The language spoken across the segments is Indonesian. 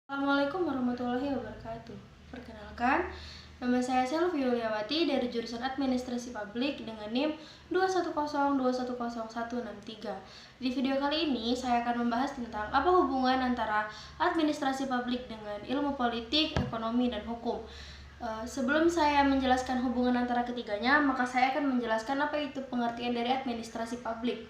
Assalamualaikum warahmatullahi wabarakatuh. Perkenalkan, nama saya Selvi Yuliawati dari jurusan Administrasi Publik dengan NIM 210210163. Di video kali ini saya akan membahas tentang apa hubungan antara administrasi publik dengan ilmu politik, ekonomi, dan hukum. Sebelum saya menjelaskan hubungan antara ketiganya, maka saya akan menjelaskan apa itu pengertian dari administrasi publik.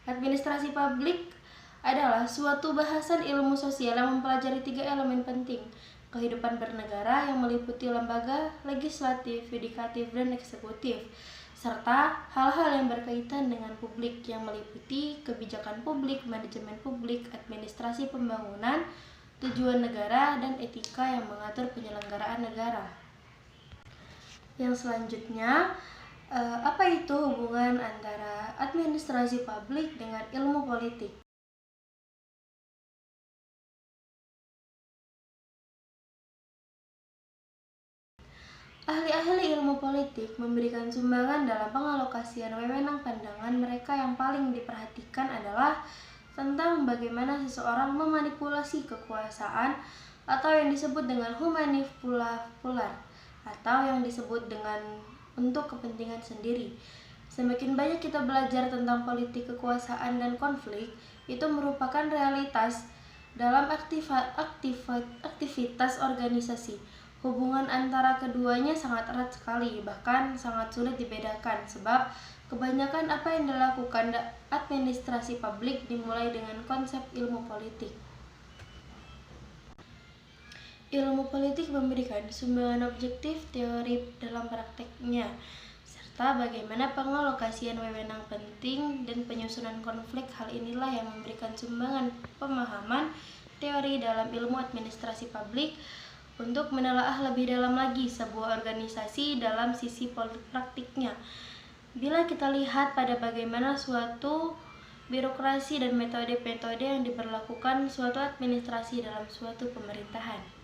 Administrasi publik adalah suatu bahasan ilmu sosial yang mempelajari 3 elemen penting kehidupan bernegara yang meliputi lembaga legislatif, yudikatif, dan eksekutif, serta hal-hal yang berkaitan dengan publik yang meliputi kebijakan publik, manajemen publik, administrasi pembangunan, tujuan negara, dan etika yang mengatur penyelenggaraan negara. Yang selanjutnya, apa itu hubungan antara administrasi publik dengan ilmu politik? Ahli-ahli ilmu politik memberikan sumbangan dalam pengalokasian wewenang. Pandangan mereka yang paling diperhatikan adalah tentang bagaimana seseorang memanipulasi kekuasaan atau yang disebut dengan humanipular atau yang disebut dengan untuk kepentingan sendiri. Semakin banyak kita belajar tentang politik kekuasaan dan konflik, itu merupakan realitas dalam aktivitas organisasi. Hubungan antara keduanya sangat erat sekali, bahkan sangat sulit dibedakan, sebab kebanyakan apa yang dilakukan administrasi publik dimulai dengan konsep ilmu politik. Ilmu politik memberikan sumbangan objektif teori dalam prakteknya, serta bagaimana pengalokasian wewenang penting dan penyusunan konflik. Hal inilah yang memberikan sumbangan pemahaman teori dalam ilmu administrasi publik untuk menelaah lebih dalam lagi sebuah organisasi dalam sisi praktiknya. Bila kita lihat pada bagaimana suatu birokrasi dan metode-metode yang diberlakukan suatu administrasi dalam suatu pemerintahan.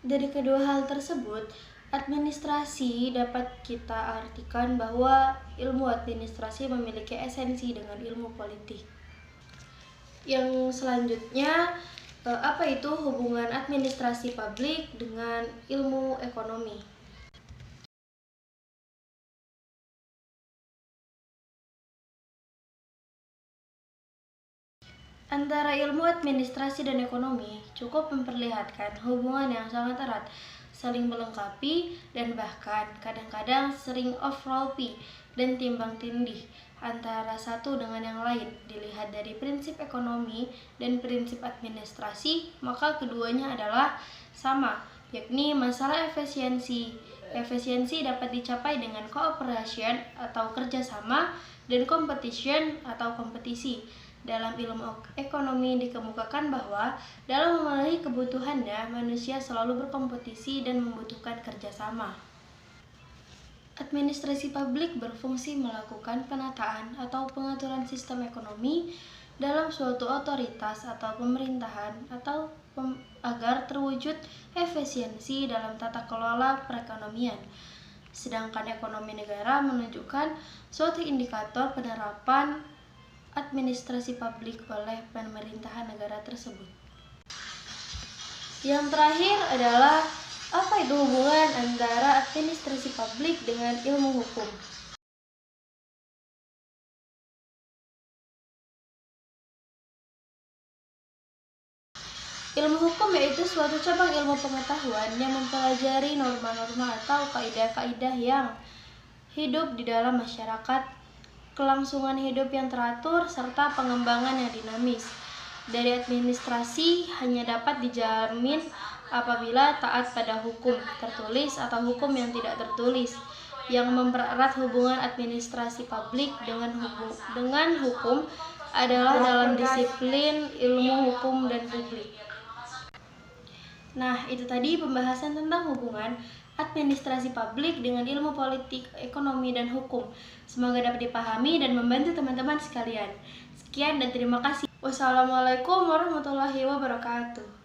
Dari kedua hal tersebut, administrasi dapat kita artikan bahwa ilmu administrasi memiliki esensi dengan ilmu politik. Yang selanjutnya, apa itu hubungan administrasi publik dengan ilmu ekonomi? Antara ilmu administrasi dan ekonomi cukup memperlihatkan hubungan yang sangat erat, saling melengkapi, dan bahkan kadang-kadang sering overlapping dan timbang tindih antara satu dengan yang lain. Dilihat dari prinsip ekonomi dan prinsip administrasi, maka keduanya adalah sama, yakni masalah efisiensi. Efisiensi dapat dicapai dengan cooperation atau kerjasama dan competition atau kompetisi. Dalam ilmu ekonomi dikemukakan bahwa dalam memenuhi kebutuhannya, manusia selalu berkompetisi dan membutuhkan kerjasama. Administrasi publik berfungsi melakukan penataan atau pengaturan sistem ekonomi dalam suatu otoritas atau pemerintahan atau agar terwujud efisiensi dalam tata kelola perekonomian. Sedangkan ekonomi negara menunjukkan suatu indikator penerapan administrasi publik oleh pemerintahan negara tersebut. Yang terakhir adalah apa itu hubungan antara administrasi publik dengan ilmu hukum? Ilmu hukum yaitu suatu cabang ilmu pengetahuan yang mempelajari norma-norma atau kaidah-kaidah yang hidup di dalam masyarakat, kelangsungan hidup yang teratur, serta pengembangan yang dinamis. Dari administrasi hanya dapat dijamin apabila taat pada hukum tertulis atau hukum yang tidak tertulis. Yang mempererat hubungan administrasi publik dengan hukum adalah dalam disiplin ilmu hukum dan publik. Nah, itu tadi pembahasan tentang hubungan administrasi publik dengan ilmu politik, ekonomi, dan hukum. Semoga dapat dipahami dan membantu teman-teman sekalian. Sekian dan terima kasih. Wassalamualaikum warahmatullahi wabarakatuh.